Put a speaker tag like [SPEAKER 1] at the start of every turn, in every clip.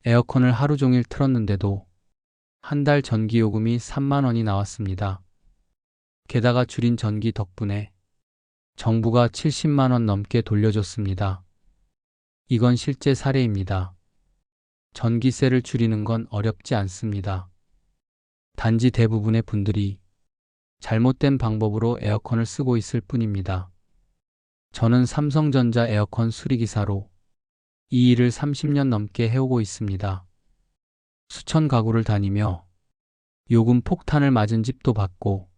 [SPEAKER 1] 에어컨을 하루 종일 틀었는데도 한 달 전기요금이 3만 원이 나왔습니다. 게다가 줄인 전기 덕분에 정부가 70만 원 넘게 돌려줬습니다. 이건 실제 사례입니다. 전기세를 줄이는 건 어렵지 않습니다. 단지 대부분의 분들이 잘못된 방법으로 에어컨을 쓰고 있을 뿐입니다. 저는 삼성전자 에어컨 수리기사로 이 일을 30년 넘게 해오고 있습니다. 수천 가구를 다니며 요금 폭탄을 맞은 집도 봤고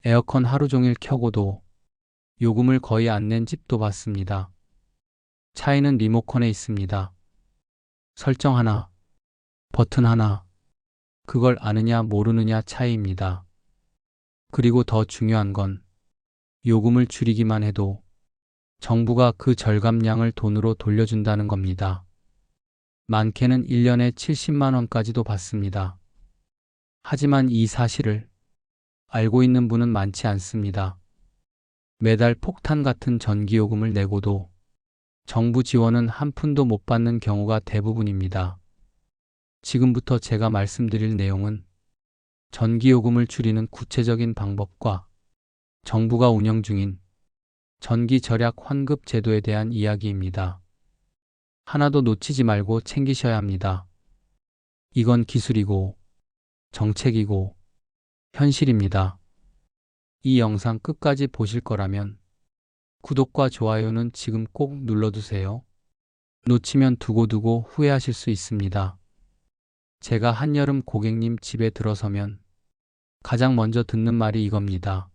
[SPEAKER 1] 에어컨 하루 종일 켜고도 요금을 거의 안 낸 집도 봤습니다. 차이는 리모컨에 있습니다. 설정 하나, 버튼 하나, 그걸 아느냐 모르느냐 차이입니다. 그리고 더 중요한 건 요금을 줄이기만 해도 정부가 그 절감량을 돈으로 돌려준다는 겁니다. 많게는 1년에 70만 원까지도 받습니다. 하지만 이 사실을 알고 있는 분은 많지 않습니다. 매달 폭탄 같은 전기요금을 내고도 정부 지원은 한 푼도 못 받는 경우가 대부분입니다. 지금부터 제가 말씀드릴 내용은 전기요금을 줄이는 구체적인 방법과 정부가 운영 중인 전기 절약 환급 제도에 대한 이야기입니다. 하나도 놓치지 말고 챙기셔야 합니다. 이건 기술이고 정책이고 현실입니다. 이 영상 끝까지 보실 거라면 구독과 좋아요는 지금 꼭 눌러두세요. 놓치면 두고두고 후회하실 수 있습니다. 제가 한여름 고객님 집에 들어서면 가장 먼저 듣는 말이 이겁니다.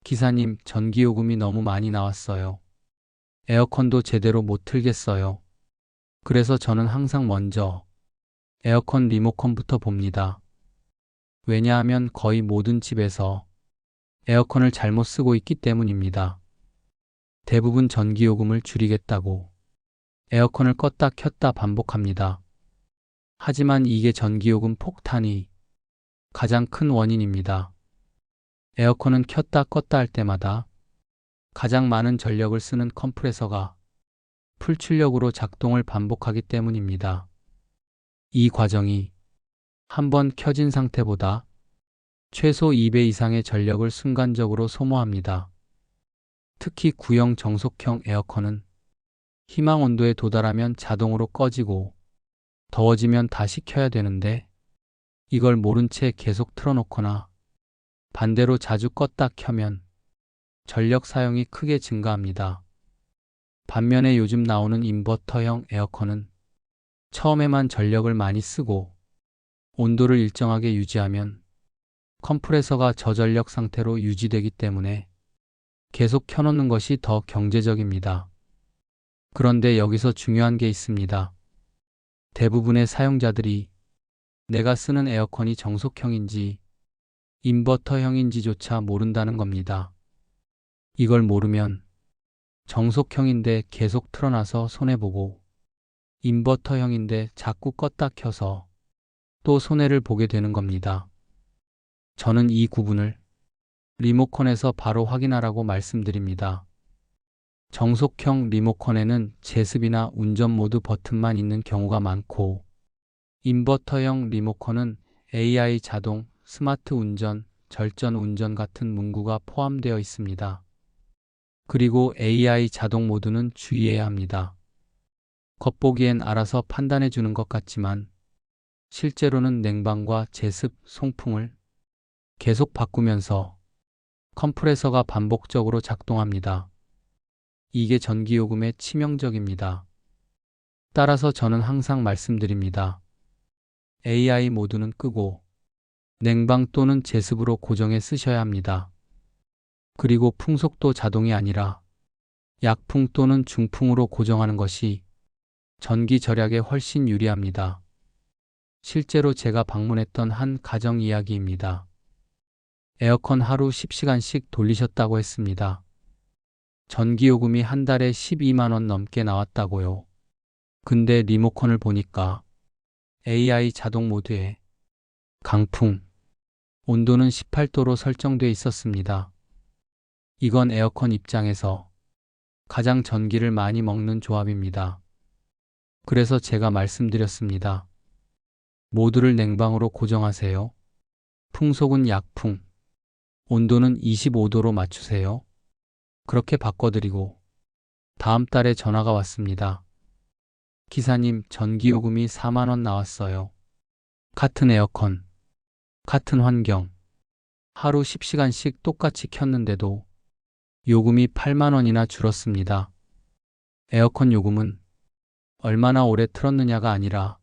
[SPEAKER 1] 기사님, 전기요금이 너무 많이 나왔어요. 에어컨도 제대로 못 틀겠어요. 그래서 저는 항상 먼저 에어컨 리모컨부터 봅니다. 왜냐하면 거의 모든 집에서 에어컨을 잘못 쓰고 있기 때문입니다. 대부분 전기요금을 줄이겠다고 에어컨을 껐다 켰다 반복합니다. 하지만 이게 전기요금 폭탄이 가장 큰 원인입니다. 에어컨은 켰다 껐다 할 때마다 가장 많은 전력을 쓰는 컴프레서가 풀출력으로 작동을 반복하기 때문입니다. 이 과정이 한번 켜진 상태보다 최소 2배 이상의 전력을 순간적으로 소모합니다. 특히 구형 정속형 에어컨은 희망 온도에 도달하면 자동으로 꺼지고 더워지면 다시 켜야 되는데 이걸 모른 채 계속 틀어놓거나 반대로 자주 껐다 켜면 전력 사용이 크게 증가합니다. 반면에 요즘 나오는 인버터형 에어컨은 처음에만 전력을 많이 쓰고 온도를 일정하게 유지하면 컴프레서가 저전력 상태로 유지되기 때문에 계속 켜놓는 것이 더 경제적입니다. 그런데 여기서 중요한 게 있습니다. 대부분의 사용자들이 내가 쓰는 에어컨이 정속형인지 인버터형인지조차 모른다는 겁니다. 이걸 모르면 정속형인데 계속 틀어놔서 손해보고 인버터형인데 자꾸 껐다 켜서 또 손해를 보게 되는 겁니다. 저는 이 구분을 리모컨에서 바로 확인하라고 말씀드립니다. 정속형 리모컨에는 제습이나 운전 모드 버튼만 있는 경우가 많고 인버터형 리모컨은 AI 자동, 스마트 운전, 절전 운전 같은 문구가 포함되어 있습니다. 그리고 AI 자동 모드는 주의해야 합니다. 겉보기엔 알아서 판단해 주는 것 같지만 실제로는 냉방과 제습, 송풍을 계속 바꾸면서 컴프레서가 반복적으로 작동합니다. 이게 전기요금에 치명적입니다. 따라서 저는 항상 말씀드립니다. AI 모드는 끄고 냉방 또는 제습으로 고정해 쓰셔야 합니다. 그리고 풍속도 자동이 아니라 약풍 또는 중풍으로 고정하는 것이 전기 절약에 훨씬 유리합니다. 실제로 제가 방문했던 한 가정 이야기입니다. 에어컨 하루 10시간씩 돌리셨다고 했습니다. 전기요금이 한 달에 12만 원 넘게 나왔다고요. 근데 리모컨을 보니까 AI 자동 모드에 강풍, 온도는 18도로 설정돼 있었습니다. 이건 에어컨 입장에서 가장 전기를 많이 먹는 조합입니다. 그래서 제가 말씀드렸습니다. 모두를 냉방으로 고정하세요. 풍속은 약풍, 온도는 25도로 맞추세요. 그렇게 바꿔드리고 다음 달에 전화가 왔습니다. 기사님, 전기요금이 4만 원 나왔어요. 같은 에어컨, 같은 환경, 하루 10시간씩 똑같이 켰는데도 요금이 8만 원이나 줄었습니다. 에어컨 요금은 얼마나 오래 틀었느냐가 아니라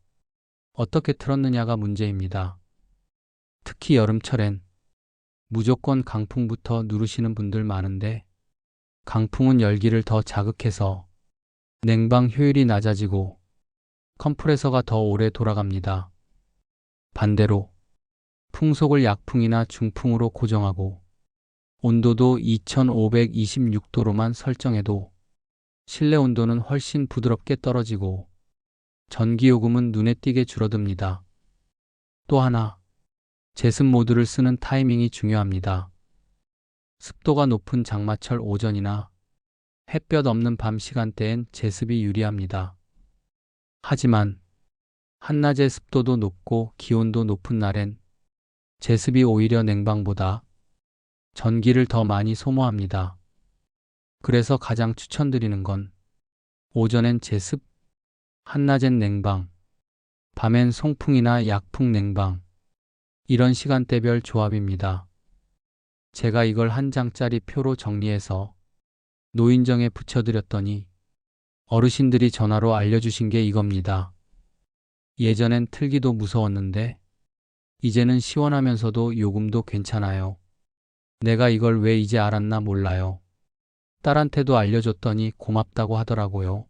[SPEAKER 1] 어떻게 틀었느냐가 문제입니다. 특히 여름철엔 무조건 강풍부터 누르시는 분들 많은데 강풍은 열기를 더 자극해서 냉방 효율이 낮아지고 컴프레서가 더 오래 돌아갑니다. 반대로 풍속을 약풍이나 중풍으로 고정하고 온도도 2526도로만 설정해도 실내 온도는 훨씬 부드럽게 떨어지고 전기요금은 눈에 띄게 줄어듭니다. 또 하나, 제습 모드를 쓰는 타이밍이 중요합니다. 습도가 높은 장마철 오전이나 햇볕 없는 밤 시간대엔 제습이 유리합니다. 하지만 한낮에 습도도 높고 기온도 높은 날엔 제습이 오히려 냉방보다 전기를 더 많이 소모합니다. 그래서 가장 추천드리는 건 오전엔 제습, 한낮엔 냉방, 밤엔 송풍이나 약풍 냉방, 이런 시간대별 조합입니다. 제가 이걸 한 장짜리 표로 정리해서 노인정에 붙여드렸더니 어르신들이 전화로 알려주신 게 이겁니다. 예전엔 틀기도 무서웠는데 이제는 시원하면서도 요금도 괜찮아요. 내가 이걸 왜 이제 알았나 몰라요. 딸한테도 알려줬더니 고맙다고 하더라고요.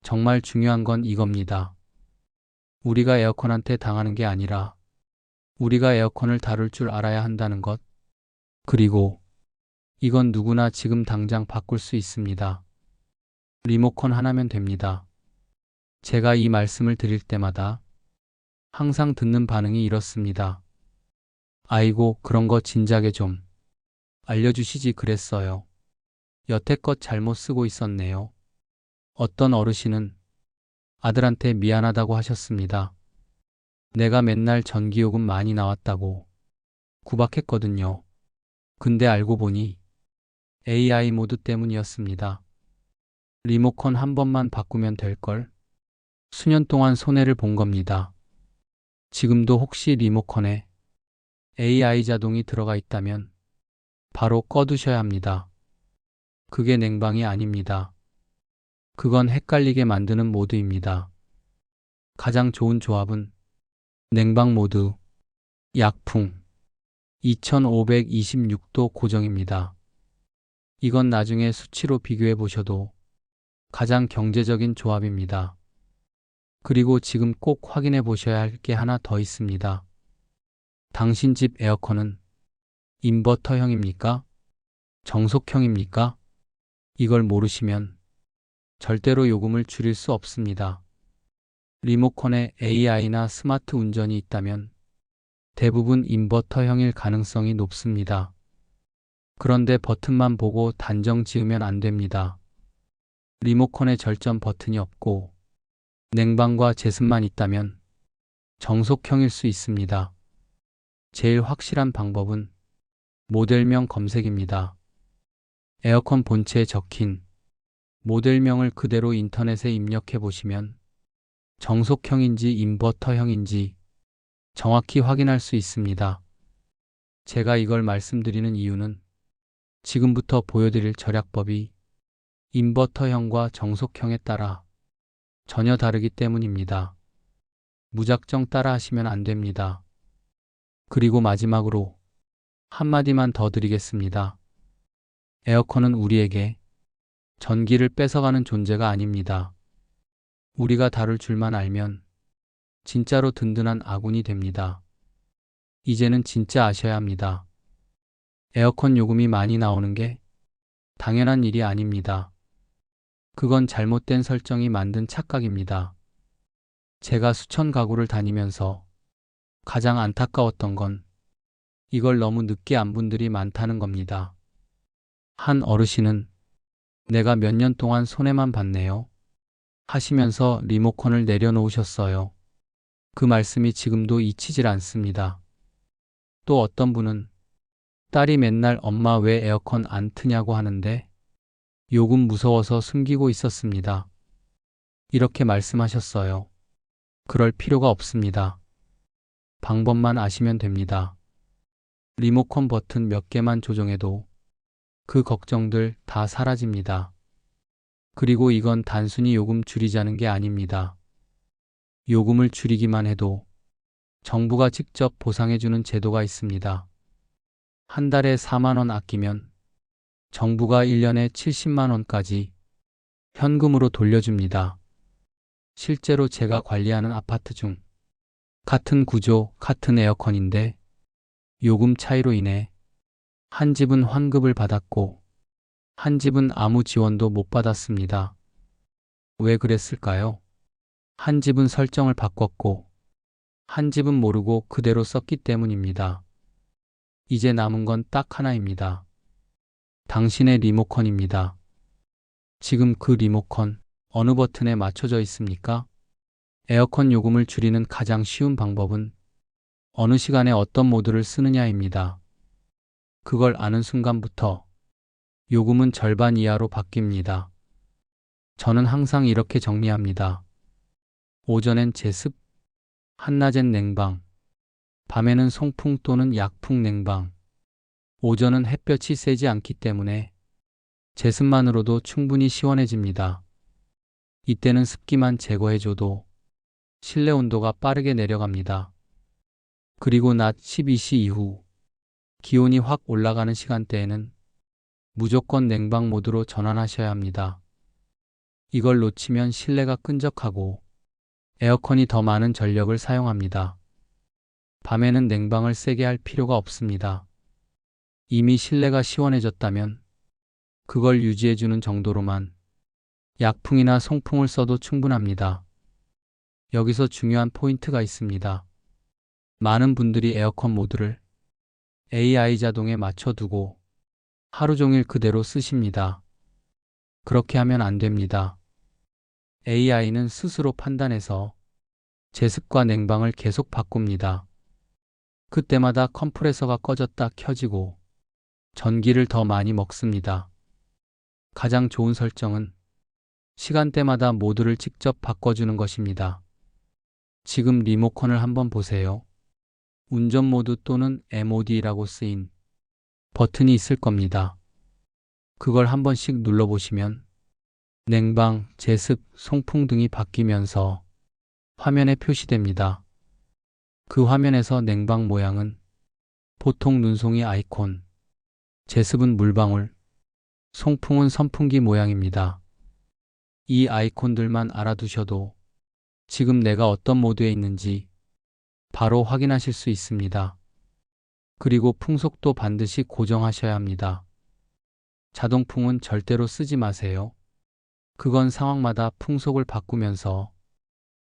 [SPEAKER 1] 정말 중요한 건 이겁니다. 우리가 에어컨한테 당하는 게 아니라 우리가 에어컨을 다룰 줄 알아야 한다는 것. 그리고 이건 누구나 지금 당장 바꿀 수 있습니다. 리모컨 하나면 됩니다. 제가 이 말씀을 드릴 때마다 항상 듣는 반응이 이렇습니다. 아이고, 그런 거 진작에 좀 알려주시지 그랬어요. 여태껏 잘못 쓰고 있었네요. 어떤 어르신은 아들한테 미안하다고 하셨습니다. 내가 맨날 전기요금 많이 나왔다고 구박했거든요. 근데 알고 보니 AI 모드 때문이었습니다. 리모컨 한 번만 바꾸면 될걸? 수년 동안 손해를 본 겁니다. 지금도 혹시 리모컨에 AI 자동이 들어가 있다면 바로 꺼두셔야 합니다. 그게 냉방이 아닙니다. 그건 헷갈리게 만드는 모드입니다. 가장 좋은 조합은 냉방 모드, 약풍, 2526도 고정입니다. 이건 나중에 수치로 비교해 보셔도 가장 경제적인 조합입니다. 그리고 지금 꼭 확인해 보셔야 할 게 하나 더 있습니다. 당신 집 에어컨은 인버터형입니까? 정속형입니까? 이걸 모르시면 절대로 요금을 줄일 수 없습니다. 리모컨에 AI나 스마트 운전이 있다면 대부분 인버터형일 가능성이 높습니다. 그런데 버튼만 보고 단정 지으면 안 됩니다. 리모컨에 절전 버튼이 없고 냉방과 제습만 있다면 정속형일 수 있습니다. 제일 확실한 방법은 모델명 검색입니다. 에어컨 본체에 적힌 모델명을 그대로 인터넷에 입력해 보시면 정속형인지 인버터형인지 정확히 확인할 수 있습니다. 제가 이걸 말씀드리는 이유는 지금부터 보여드릴 절약법이 인버터형과 정속형에 따라 전혀 다르기 때문입니다. 무작정 따라 하시면 안 됩니다. 그리고 마지막으로 한마디만 더 드리겠습니다. 에어컨은 우리에게 전기를 뺏어가는 존재가 아닙니다. 우리가 다룰 줄만 알면 진짜로 든든한 아군이 됩니다. 이제는 진짜 아셔야 합니다. 에어컨 요금이 많이 나오는 게 당연한 일이 아닙니다. 그건 잘못된 설정이 만든 착각입니다. 제가 수천 가구를 다니면서 가장 안타까웠던 건 이걸 너무 늦게 안 분들이 많다는 겁니다. 한 어르신은 내가 몇 년 동안 손해만 봤네요. 하시면서 리모컨을 내려놓으셨어요. 그 말씀이 지금도 잊히질 않습니다. 또 어떤 분은 딸이 맨날 엄마 왜 에어컨 안 트냐고 하는데 요금 무서워서 숨기고 있었습니다. 이렇게 말씀하셨어요. 그럴 필요가 없습니다. 방법만 아시면 됩니다. 리모컨 버튼 몇 개만 조정해도 그 걱정들 다 사라집니다. 그리고 이건 단순히 요금 줄이자는 게 아닙니다. 요금을 줄이기만 해도 정부가 직접 보상해주는 제도가 있습니다. 한 달에 4만 원 아끼면 정부가 1년에 70만 원까지 현금으로 돌려줍니다. 실제로 제가 관리하는 아파트 중 같은 구조, 같은 에어컨인데 요금 차이로 인해 한 집은 환급을 받았고 한 집은 아무 지원도 못 받았습니다. 왜 그랬을까요? 한 집은 설정을 바꿨고 한 집은 모르고 그대로 썼기 때문입니다. 이제 남은 건 딱 하나입니다. 당신의 리모컨입니다. 지금 그 리모컨 어느 버튼에 맞춰져 있습니까? 에어컨 요금을 줄이는 가장 쉬운 방법은 어느 시간에 어떤 모드를 쓰느냐입니다. 그걸 아는 순간부터 요금은 절반 이하로 바뀝니다. 저는 항상 이렇게 정리합니다. 오전엔 제습, 한낮엔 냉방, 밤에는 송풍 또는 약풍 냉방. 오전은 햇볕이 세지 않기 때문에 제습만으로도 충분히 시원해집니다. 이때는 습기만 제거해줘도 실내 온도가 빠르게 내려갑니다. 그리고 낮 12시 이후 기온이 확 올라가는 시간대에는 무조건 냉방 모드로 전환하셔야 합니다. 이걸 놓치면 실내가 끈적하고 에어컨이 더 많은 전력을 사용합니다. 밤에는 냉방을 세게 할 필요가 없습니다. 이미 실내가 시원해졌다면 그걸 유지해주는 정도로만 약풍이나 송풍을 써도 충분합니다. 여기서 중요한 포인트가 있습니다. 많은 분들이 에어컨 모드를 AI 자동에 맞춰두고 하루 종일 그대로 쓰십니다. 그렇게 하면 안 됩니다. AI는 스스로 판단해서 제습과 냉방을 계속 바꿉니다. 그때마다 컴프레서가 꺼졌다 켜지고 전기를 더 많이 먹습니다. 가장 좋은 설정은 시간대마다 모드를 직접 바꿔주는 것입니다. 지금 리모컨을 한번 보세요. 운전 모드 또는 MOD라고 쓰인 버튼이 있을 겁니다. 그걸 한 번씩 눌러보시면 냉방, 제습, 송풍 등이 바뀌면서 화면에 표시됩니다. 그 화면에서 냉방 모양은 보통 눈송이 아이콘, 제습은 물방울, 송풍은 선풍기 모양입니다. 이 아이콘들만 알아두셔도 지금 내가 어떤 모드에 있는지 바로 확인하실 수 있습니다. 그리고 풍속도 반드시 고정하셔야 합니다. 자동풍은 절대로 쓰지 마세요. 그건 상황마다 풍속을 바꾸면서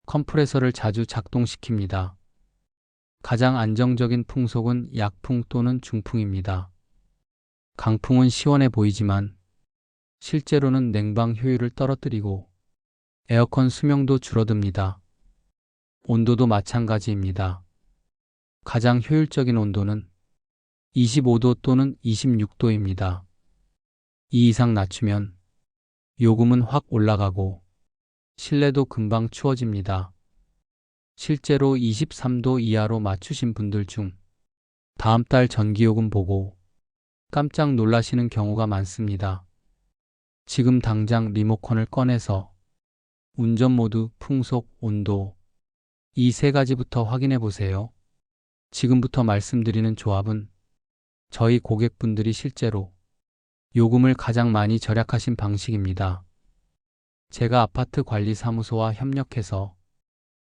[SPEAKER 1] 컴프레서를 자주 작동시킵니다. 가장 안정적인 풍속은 약풍 또는 중풍입니다. 강풍은 시원해 보이지만 실제로는 냉방 효율을 떨어뜨리고 에어컨 수명도 줄어듭니다. 온도도 마찬가지입니다. 가장 효율적인 온도는 25도 또는 26도입니다. 이 이상 낮추면 요금은 확 올라가고 실내도 금방 추워집니다. 실제로 23도 이하로 맞추신 분들 중 다음 달 전기요금 보고 깜짝 놀라시는 경우가 많습니다. 지금 당장 리모컨을 꺼내서 운전 모드, 풍속, 온도 이 세 가지부터 확인해 보세요. 지금부터 말씀드리는 조합은 저희 고객분들이 실제로 요금을 가장 많이 절약하신 방식입니다. 제가 아파트 관리 사무소와 협력해서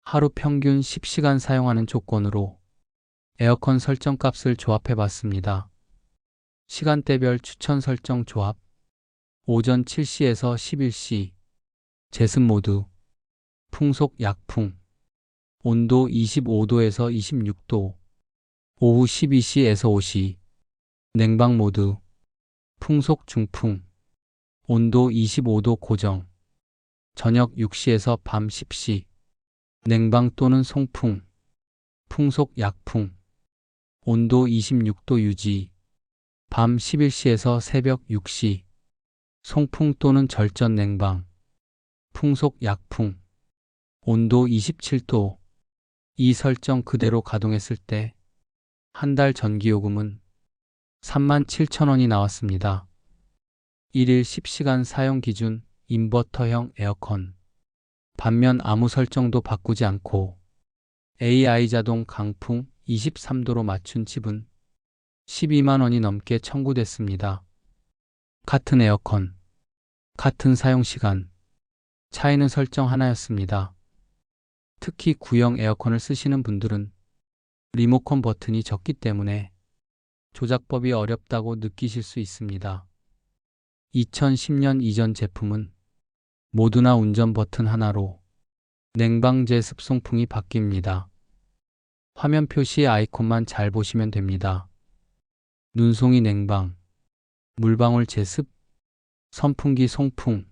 [SPEAKER 1] 하루 평균 10시간 사용하는 조건으로 에어컨 설정 값을 조합해 봤습니다. 시간대별 추천 설정 조합, 오전 7시에서 11시, 제습 모드, 풍속 약풍, 온도 25도에서 26도, 오후 12시에서 5시, 냉방 모드, 풍속 중풍, 온도 25도 고정, 저녁 6시에서 밤 10시, 냉방 또는 송풍, 풍속 약풍, 온도 26도 유지, 밤 11시에서 새벽 6시, 송풍 또는 절전 냉방, 풍속 약풍, 온도 27도. 이 설정 그대로 가동했을 때 한 달 전기요금은 37,000원이 나왔습니다. 1일 10시간 사용 기준 인버터형 에어컨. 반면 아무 설정도 바꾸지 않고 AI 자동 강풍 23도로 맞춘 집은 12만 원이 넘게 청구됐습니다. 같은 에어컨, 같은 사용 시간, 차이는 설정 하나였습니다. 특히 구형 에어컨을 쓰시는 분들은 리모컨 버튼이 적기 때문에 조작법이 어렵다고 느끼실 수 있습니다. 2010년 이전 제품은 모두나 운전 버튼 하나로 냉방제 습송풍이 바뀝니다. 화면 표시 아이콘만 잘 보시면 됩니다. 눈송이 냉방, 물방울 제습, 선풍기 송풍.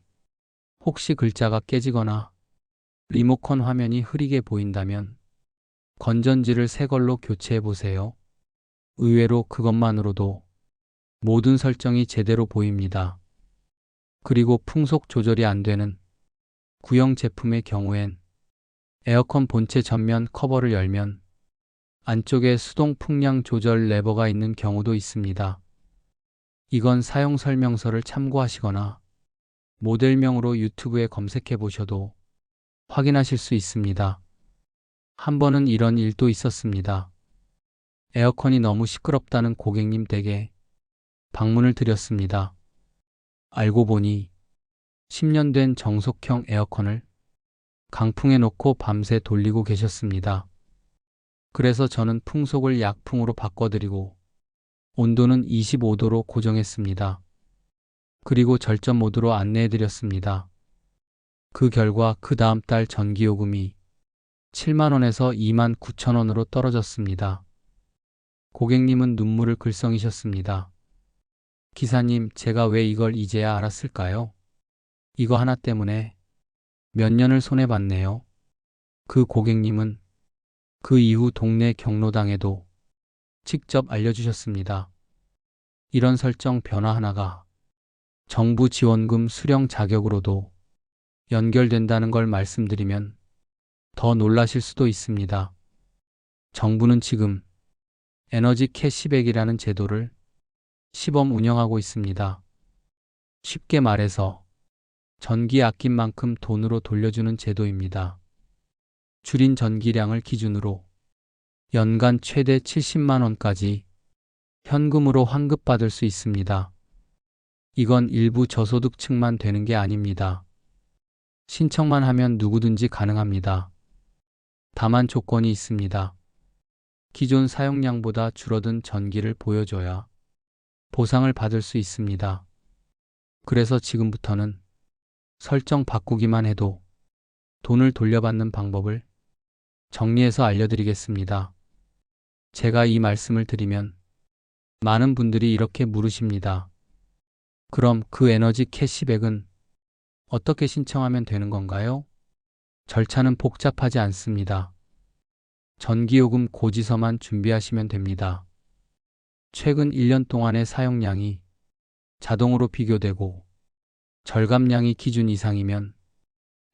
[SPEAKER 1] 혹시 글자가 깨지거나 리모컨 화면이 흐리게 보인다면 건전지를 새 걸로 교체해 보세요. 의외로 그것만으로도 모든 설정이 제대로 보입니다. 그리고 풍속 조절이 안 되는 구형 제품의 경우엔 에어컨 본체 전면 커버를 열면 안쪽에 수동 풍량 조절 레버가 있는 경우도 있습니다. 이건 사용 설명서를 참고하시거나 모델명으로 유튜브에 검색해 보셔도 확인하실 수 있습니다. 한 번은 이런 일도 있었습니다. 에어컨이 너무 시끄럽다는 고객님 댁에 방문을 드렸습니다. 알고 보니 10년 된 정속형 에어컨을 강풍에 놓고 밤새 돌리고 계셨습니다. 그래서 저는 풍속을 약풍으로 바꿔드리고 온도는 25도로 고정했습니다. 그리고 절전 모드로 안내해드렸습니다. 그 결과 그 다음 달 전기요금이 7만 원에서 2만 9천 원으로 떨어졌습니다. 고객님은 눈물을 글썽이셨습니다. 기사님, 제가 왜 이걸 이제야 알았을까요? 이거 하나 때문에 몇 년을 손해봤네요. 그 고객님은 그 이후 동네 경로당에도 직접 알려주셨습니다. 이런 설정 변화 하나가 정부 지원금 수령 자격으로도 연결된다는 걸 말씀드리면 더 놀라실 수도 있습니다. 정부는 지금 에너지 캐시백이라는 제도를 시범 운영하고 있습니다. 쉽게 말해서 전기 아낀 만큼 돈으로 돌려주는 제도입니다. 줄인 전기량을 기준으로 연간 최대 70만 원까지 현금으로 환급받을 수 있습니다. 이건 일부 저소득층만 되는 게 아닙니다. 신청만 하면 누구든지 가능합니다. 다만 조건이 있습니다. 기존 사용량보다 줄어든 전기를 보여줘야 보상을 받을 수 있습니다. 그래서 지금부터는 설정 바꾸기만 해도 돈을 돌려받는 방법을 정리해서 알려드리겠습니다. 제가 이 말씀을 드리면 많은 분들이 이렇게 물으십니다. 그럼 그 에너지 캐시백은 어떻게 신청하면 되는 건가요? 절차는 복잡하지 않습니다. 전기요금 고지서만 준비하시면 됩니다. 최근 1년 동안의 사용량이 자동으로 비교되고 절감량이 기준 이상이면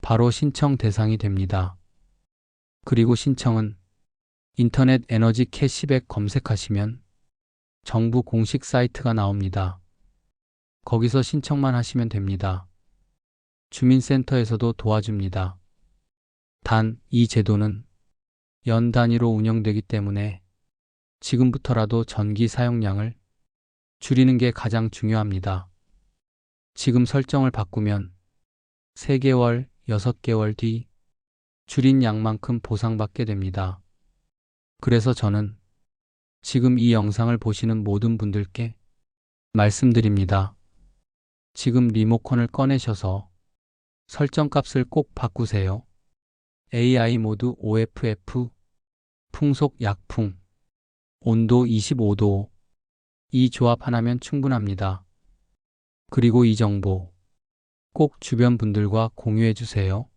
[SPEAKER 1] 바로 신청 대상이 됩니다. 그리고 신청은 인터넷 에너지 캐시백 검색하시면 정부 공식 사이트가 나옵니다. 거기서 신청만 하시면 됩니다. 주민센터에서도 도와줍니다. 단, 이 제도는 연 단위로 운영되기 때문에 지금부터라도 전기 사용량을 줄이는 게 가장 중요합니다. 지금 설정을 바꾸면 3개월, 6개월 뒤 줄인 양만큼 보상받게 됩니다. 그래서 저는 지금 이 영상을 보시는 모든 분들께 말씀드립니다. 지금 리모컨을 꺼내셔서 설정값을 꼭 바꾸세요. AI 모드 OFF, 풍속 약풍, 온도 25도. 이 조합 하나면 충분합니다. 그리고 이 정보 꼭 주변 분들과 공유해 주세요.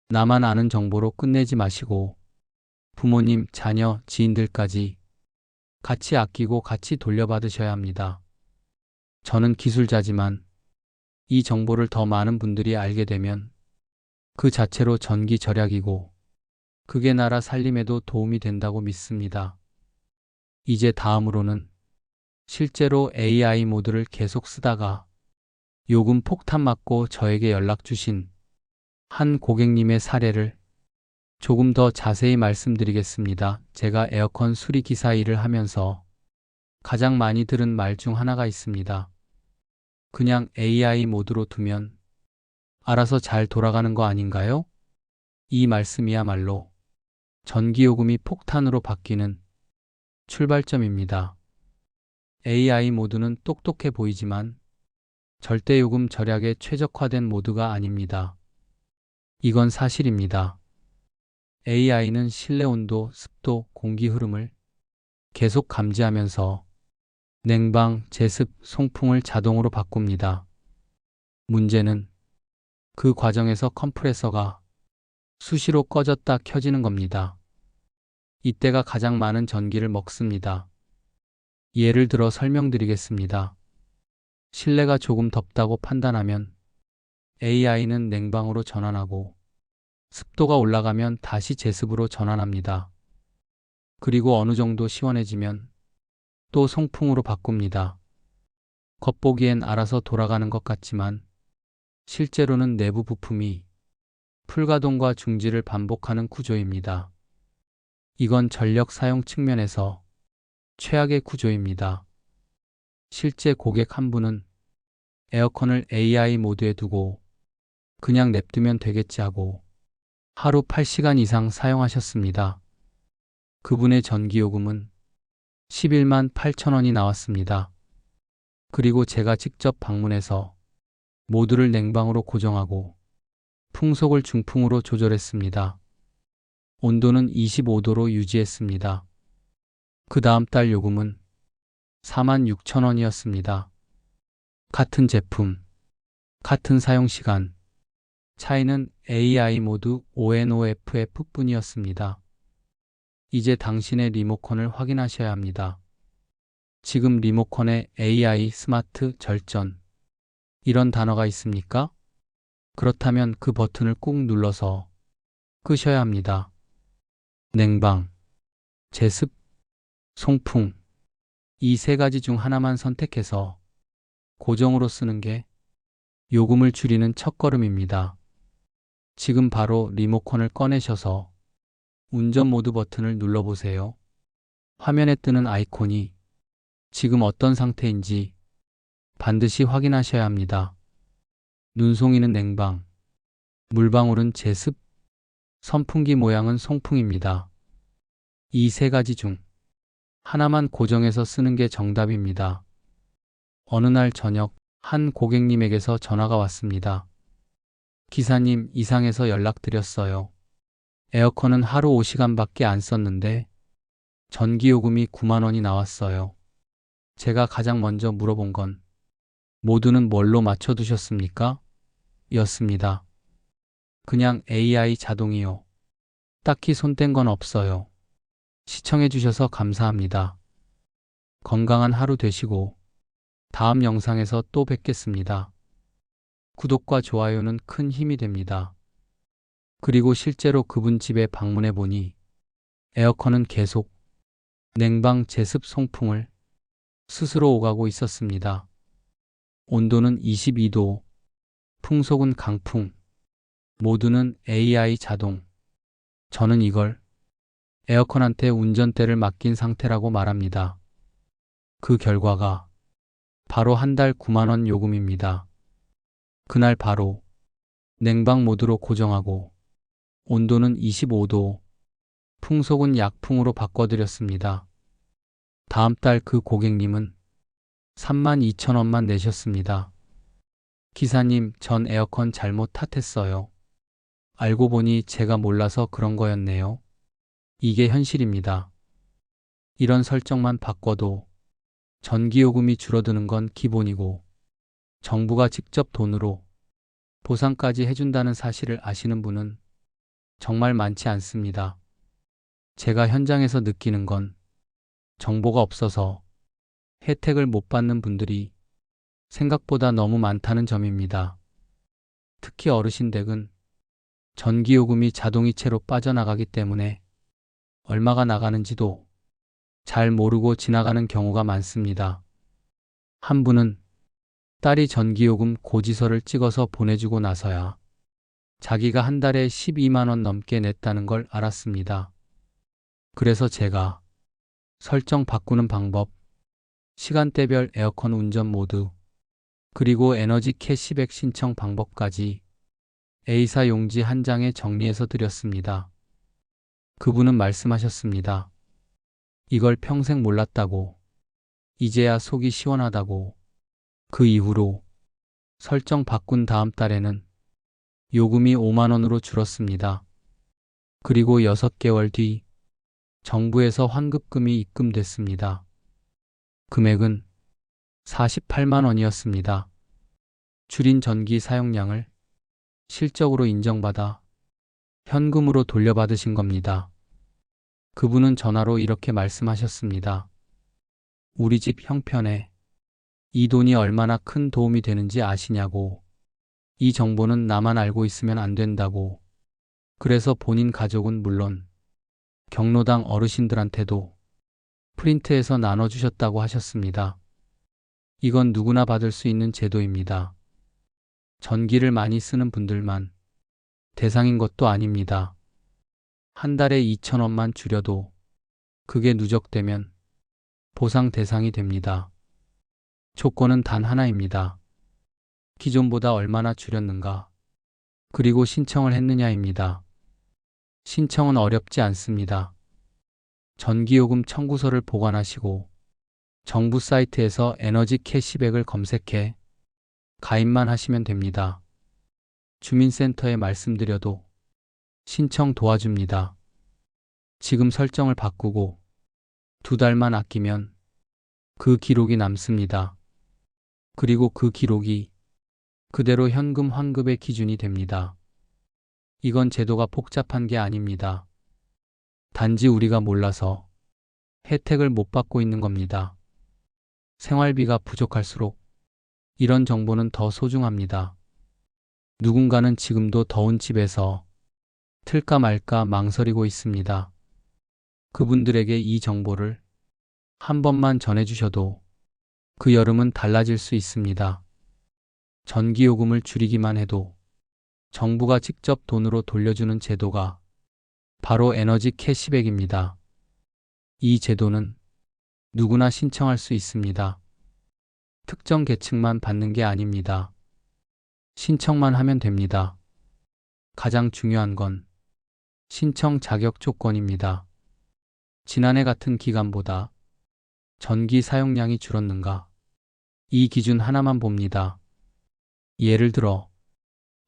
[SPEAKER 1] 나만 아는 정보로 끝내지 마시고 부모님, 자녀, 지인들까지 같이 아끼고 같이 돌려받으셔야 합니다. 저는 기술자지만 이 정보를 더 많은 분들이 알게 되면 그 자체로 전기 절약이고 그게 나라 살림에도 도움이 된다고 믿습니다. 이제 다음으로는 실제로 AI 모드를 계속 쓰다가 요금 폭탄 맞고 저에게 연락 주신 한 고객님의 사례를 조금 더 자세히 말씀드리겠습니다. 제가 에어컨 수리 기사 일을 하면서 가장 많이 들은 말 중 하나가 있습니다. 그냥 AI 모드로 두면 알아서 잘 돌아가는 거 아닌가요? 이 말씀이야말로 전기요금이 폭탄으로 바뀌는 출발점입니다. AI 모드는 똑똑해 보이지만 절대 요금 절약에 최적화된 모드가 아닙니다. 이건 사실입니다. AI는 실내 온도, 습도, 공기 흐름을 계속 감지하면서 냉방, 제습, 송풍을 자동으로 바꿉니다. 문제는 그 과정에서 컴프레서가 수시로 꺼졌다 켜지는 겁니다. 이때가 가장 많은 전기를 먹습니다. 예를 들어 설명드리겠습니다. 실내가 조금 덥다고 판단하면 AI는 냉방으로 전환하고 습도가 올라가면 다시 제습으로 전환합니다. 그리고 어느 정도 시원해지면 또 송풍으로 바꿉니다. 겉보기엔 알아서 돌아가는 것 같지만 실제로는 내부 부품이 풀가동과 중지를 반복하는 구조입니다. 이건 전력 사용 측면에서 최악의 구조입니다. 실제 고객 한 분은 에어컨을 AI 모드에 두고 그냥 냅두면 되겠지 하고 하루 8시간 이상 사용하셨습니다. 그분의 전기요금은 11만 8천 원이 나왔습니다. 그리고 제가 직접 방문해서 모드를 냉방으로 고정하고 풍속을 중풍으로 조절했습니다. 온도는 25도로 유지했습니다. 그 다음 달 요금은 4만 6천 원이었습니다. 같은 제품, 같은 사용시간, 차이는 AI 모드 ONOFF 뿐이었습니다. 이제 당신의 리모컨을 확인하셔야 합니다. 지금 리모컨에 AI 스마트 절전 이런 단어가 있습니까? 그렇다면 그 버튼을 꾹 눌러서 끄셔야 합니다. 냉방, 제습, 송풍 이 세 가지 중 하나만 선택해서 고정으로 쓰는 게 요금을 줄이는 첫걸음입니다. 지금 바로 리모컨을 꺼내셔서 운전 모드 버튼을 눌러보세요. 화면에 뜨는 아이콘이 지금 어떤 상태인지 반드시 확인하셔야 합니다. 눈송이는 냉방, 물방울은 제습, 선풍기 모양은 송풍입니다. 이 세 가지 중 하나만 고정해서 쓰는 게 정답입니다. 어느 날 저녁 한 고객님에게서 전화가 왔습니다. 기사님, 이상해서 연락드렸어요. 에어컨은 하루 5시간밖에 안 썼는데 전기요금이 9만 원이 나왔어요. 제가 가장 먼저 물어본 건 모드는 뭘로 맞춰두셨습니까? 였습니다. 그냥 AI 자동이요. 딱히 손댄 건 없어요. 시청해주셔서 감사합니다. 건강한 하루 되시고 다음 영상에서 또 뵙겠습니다. 구독과 좋아요는 큰 힘이 됩니다. 그리고 실제로 그분 집에 방문해 보니 에어컨은 계속 냉방, 제습, 송풍을 스스로 오가고 있었습니다. 온도는 22도, 풍속은 강풍, 모두는 AI 자동. 저는 이걸 에어컨한테 운전대를 맡긴 상태라고 말합니다. 그 결과가 바로 한 달 9만 원 요금입니다. 그날 바로 냉방 모드로 고정하고 온도는 25도, 풍속은 약풍으로 바꿔드렸습니다. 다음 달 그 고객님은 3만 2천 원만 내셨습니다. 기사님, 전 에어컨 잘못 탓했어요. 알고 보니 제가 몰라서 그런 거였네요. 이게 현실입니다. 이런 설정만 바꿔도 전기요금이 줄어드는 건 기본이고 정부가 직접 돈으로 보상까지 해준다는 사실을 아시는 분은 정말 많지 않습니다. 제가 현장에서 느끼는 건 정보가 없어서 혜택을 못 받는 분들이 생각보다 너무 많다는 점입니다. 특히 어르신 댁은 전기요금이 자동이체로 빠져나가기 때문에 얼마가 나가는지도 잘 모르고 지나가는 경우가 많습니다. 한 분은 딸이 전기요금 고지서를 찍어서 보내주고 나서야 자기가 한 달에 12만 원 넘게 냈다는 걸 알았습니다. 그래서 제가 설정 바꾸는 방법, 시간대별 에어컨 운전 모드, 그리고 에너지 캐시백 신청 방법까지 A사 용지 한 장에 정리해서 드렸습니다. 그분은 말씀하셨습니다. 이걸 평생 몰랐다고, 이제야 속이 시원하다고. 그 이후로 설정 바꾼 다음 달에는 요금이 5만 원으로 줄었습니다. 그리고 6개월 뒤 정부에서 환급금이 입금됐습니다. 금액은 48만 원이었습니다. 줄인 전기 사용량을 실적으로 인정받아 현금으로 돌려받으신 겁니다. 그분은 전화로 이렇게 말씀하셨습니다. 우리 집 형편에 이 돈이 얼마나 큰 도움이 되는지 아시냐고. 이 정보는 나만 알고 있으면 안 된다고. 그래서 본인 가족은 물론 경로당 어르신들한테도 프린트해서 나눠주셨다고 하셨습니다. 이건 누구나 받을 수 있는 제도입니다. 전기를 많이 쓰는 분들만 대상인 것도 아닙니다. 한 달에 2천 원만 줄여도 그게 누적되면 보상 대상이 됩니다. 조건은 단 하나입니다. 기존보다 얼마나 줄였는가, 그리고 신청을 했느냐입니다. 신청은 어렵지 않습니다. 전기요금 청구서를 보관하시고 정부 사이트에서 에너지 캐시백을 검색해 가입만 하시면 됩니다. 주민센터에 말씀드려도 신청 도와줍니다. 지금 설정을 바꾸고 2달만 아끼면 그 기록이 남습니다. 그리고 그 기록이 그대로 현금 환급의 기준이 됩니다. 이건 제도가 복잡한 게 아닙니다. 단지 우리가 몰라서 혜택을 못 받고 있는 겁니다. 생활비가 부족할수록 이런 정보는 더 소중합니다. 누군가는 지금도 더운 집에서 틀까 말까 망설이고 있습니다. 그분들에게 이 정보를 한 번만 전해주셔도 그 여름은 달라질 수 있습니다. 전기요금을 줄이기만 해도 정부가 직접 돈으로 돌려주는 제도가 바로 에너지 캐시백입니다. 이 제도는 누구나 신청할 수 있습니다. 특정 계층만 받는 게 아닙니다. 신청만 하면 됩니다. 가장 중요한 건 신청 자격 조건입니다. 지난해 같은 기간보다 전기 사용량이 줄었는가? 이 기준 하나만 봅니다. 예를 들어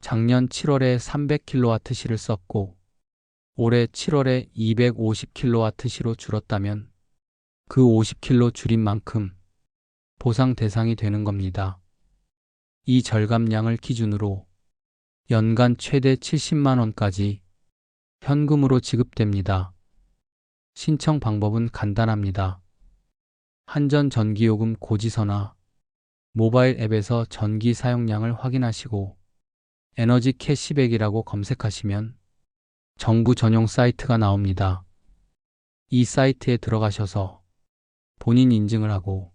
[SPEAKER 1] 작년 7월에 300kWh를 썼고 올해 7월에 250kWh로 줄었다면 그 50kW 줄인 만큼 보상 대상이 되는 겁니다. 이 절감량을 기준으로 연간 최대 70만 원까지 현금으로 지급됩니다. 신청 방법은 간단합니다. 한전 전기요금 고지서나 모바일 앱에서 전기 사용량을 확인하시고 에너지 캐시백이라고 검색하시면 정부 전용 사이트가 나옵니다. 이 사이트에 들어가셔서 본인 인증을 하고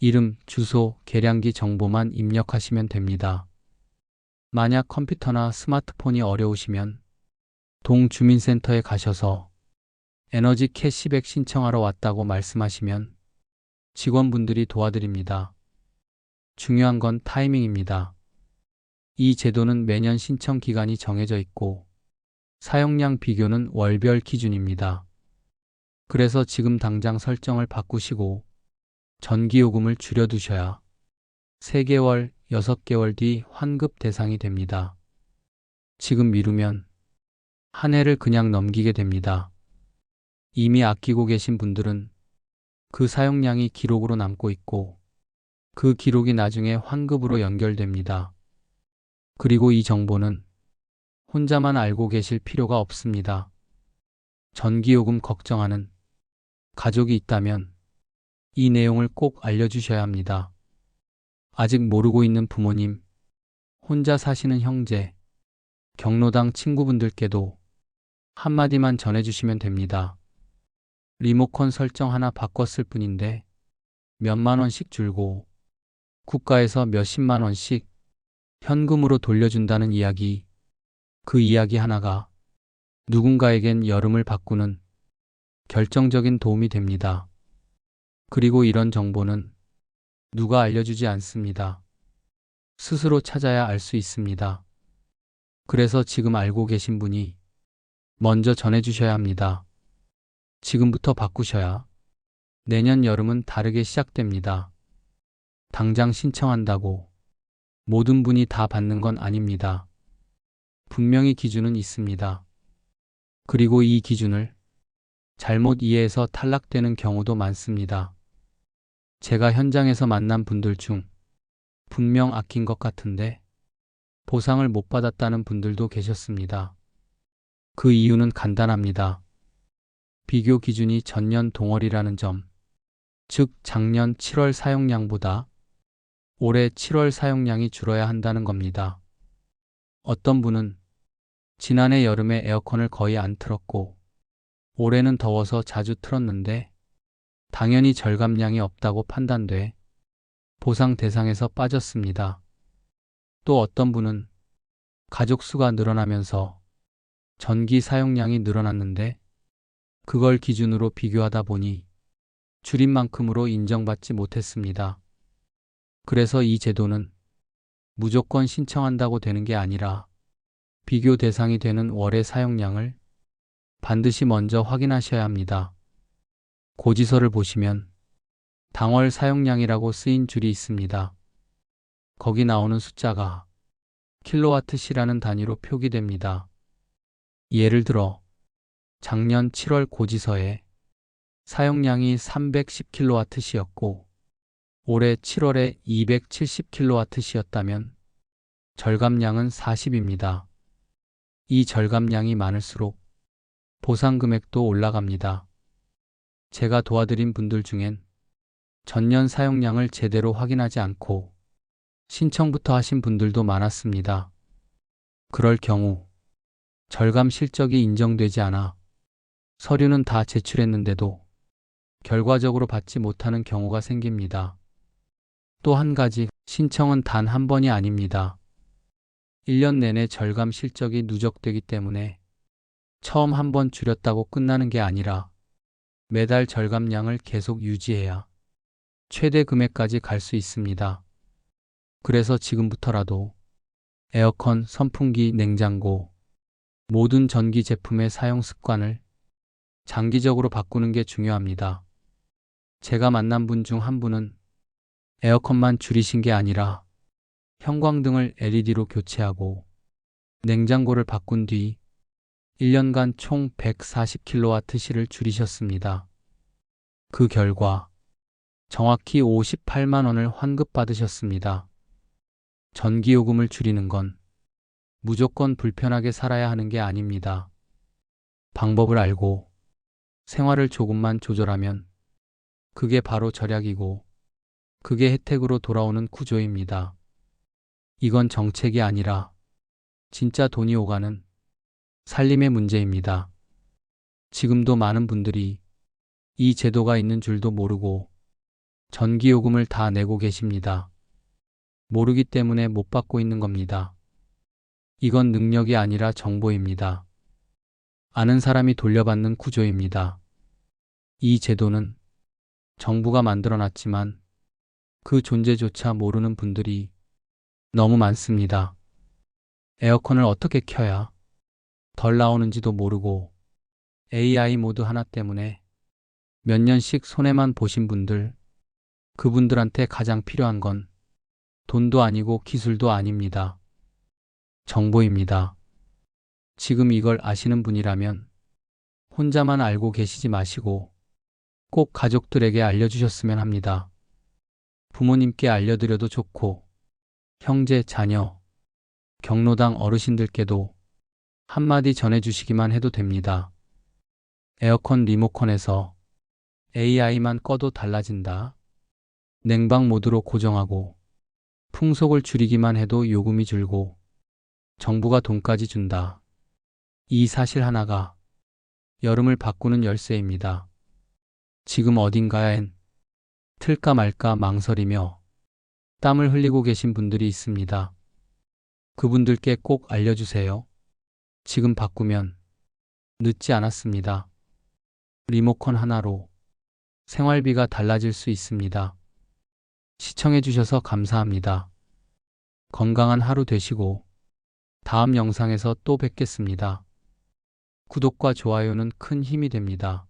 [SPEAKER 1] 이름, 주소, 계량기 정보만 입력하시면 됩니다. 만약 컴퓨터나 스마트폰이 어려우시면 동주민센터에 가셔서 에너지 캐시백 신청하러 왔다고 말씀하시면 직원분들이 도와드립니다. 중요한 건 타이밍입니다. 이 제도는 매년 신청 기간이 정해져 있고 사용량 비교는 월별 기준입니다. 그래서 지금 당장 설정을 바꾸시고 전기요금을 줄여두셔야 3개월, 6개월 뒤 환급 대상이 됩니다. 지금 미루면 한 해를 그냥 넘기게 됩니다. 이미 아끼고 계신 분들은 그 사용량이 기록으로 남고 있고 그 기록이 나중에 환급으로 연결됩니다. 그리고 이 정보는 혼자만 알고 계실 필요가 없습니다. 전기요금 걱정하는 가족이 있다면 이 내용을 꼭 알려주셔야 합니다. 아직 모르고 있는 부모님, 혼자 사시는 형제, 경로당 친구분들께도 한마디만 전해주시면 됩니다. 리모컨 설정 하나 바꿨을 뿐인데 몇만 원씩 줄고 국가에서 몇십만 원씩 현금으로 돌려준다는 이야기, 그 이야기 하나가 누군가에겐 여름을 바꾸는 결정적인 도움이 됩니다. 그리고 이런 정보는 누가 알려주지 않습니다. 스스로 찾아야 알 수 있습니다. 그래서 지금 알고 계신 분이 먼저 전해주셔야 합니다. 지금부터 바꾸셔야 내년 여름은 다르게 시작됩니다. 당장 신청한다고 모든 분이 다 받는 건 아닙니다. 분명히 기준은 있습니다. 그리고 이 기준을 잘못 이해해서 탈락되는 경우도 많습니다. 제가 현장에서 만난 분들 중 분명 아낀 것 같은데 보상을 못 받았다는 분들도 계셨습니다. 그 이유는 간단합니다. 비교 기준이 전년 동월이라는 점, 즉 작년 7월 사용량보다 올해 7월 사용량이 줄어야 한다는 겁니다. 어떤 분은 지난해 여름에 에어컨을 거의 안 틀었고 올해는 더워서 자주 틀었는데 당연히 절감량이 없다고 판단돼 보상 대상에서 빠졌습니다. 또 어떤 분은 가족 수가 늘어나면서 전기 사용량이 늘어났는데 그걸 기준으로 비교하다 보니 줄인 만큼으로 인정받지 못했습니다. 그래서 이 제도는 무조건 신청한다고 되는 게 아니라 비교 대상이 되는 월의 사용량을 반드시 먼저 확인하셔야 합니다. 고지서를 보시면 당월 사용량이라고 쓰인 줄이 있습니다. 거기 나오는 숫자가 킬로와트시라는 단위로 표기됩니다. 예를 들어 작년 7월 고지서에 사용량이 310킬로와트시였고 올해 7월에 270킬로와트시였다면 절감량은 40입니다. 이 절감량이 많을수록 보상 금액도 올라갑니다. 제가 도와드린 분들 중엔 전년 사용량을 제대로 확인하지 않고 신청부터 하신 분들도 많았습니다. 그럴 경우 절감 실적이 인정되지 않아 서류는 다 제출했는데도 결과적으로 받지 못하는 경우가 생깁니다. 또 한 가지, 신청은 단 한 번이 아닙니다. 1년 내내 절감 실적이 누적되기 때문에 처음 한 번 줄였다고 끝나는 게 아니라 매달 절감량을 계속 유지해야 최대 금액까지 갈 수 있습니다. 그래서 지금부터라도 에어컨, 선풍기, 냉장고, 모든 전기 제품의 사용 습관을 장기적으로 바꾸는 게 중요합니다. 제가 만난 분 중 한 분은 에어컨만 줄이신 게 아니라 형광등을 LED로 교체하고 냉장고를 바꾼 뒤 1년간 총 140kWh를 줄이셨습니다. 그 결과 정확히 58만 원을 환급받으셨습니다. 전기요금을 줄이는 건 무조건 불편하게 살아야 하는 게 아닙니다. 방법을 알고 생활을 조금만 조절하면 그게 바로 절약이고 그게 혜택으로 돌아오는 구조입니다. 이건 정책이 아니라 진짜 돈이 오가는 살림의 문제입니다. 지금도 많은 분들이 이 제도가 있는 줄도 모르고 전기요금을 다 내고 계십니다. 모르기 때문에 못 받고 있는 겁니다. 이건 능력이 아니라 정보입니다. 아는 사람이 돌려받는 구조입니다. 이 제도는 정부가 만들어놨지만 그 존재조차 모르는 분들이 너무 많습니다. 에어컨을 어떻게 켜야 덜 나오는지도 모르고 AI 모드 하나 때문에 몇 년씩 손해만 보신 분들, 그분들한테 가장 필요한 건 돈도 아니고 기술도 아닙니다. 정보입니다. 지금 이걸 아시는 분이라면 혼자만 알고 계시지 마시고 꼭 가족들에게 알려주셨으면 합니다. 부모님께 알려드려도 좋고 형제, 자녀, 경로당 어르신들께도 한마디 전해주시기만 해도 됩니다. 에어컨 리모컨에서 AI만 꺼도 달라진다. 냉방 모드로 고정하고 풍속을 줄이기만 해도 요금이 줄고 정부가 돈까지 준다. 이 사실 하나가 여름을 바꾸는 열쇠입니다. 지금 어딘가엔 틀까 말까 망설이며 땀을 흘리고 계신 분들이 있습니다. 그분들께 꼭 알려주세요. 지금 바꾸면 늦지 않았습니다. 리모컨 하나로 생활비가 달라질 수 있습니다. 시청해주셔서 감사합니다. 건강한 하루 되시고 다음 영상에서 또 뵙겠습니다. 구독과 좋아요는 큰 힘이 됩니다.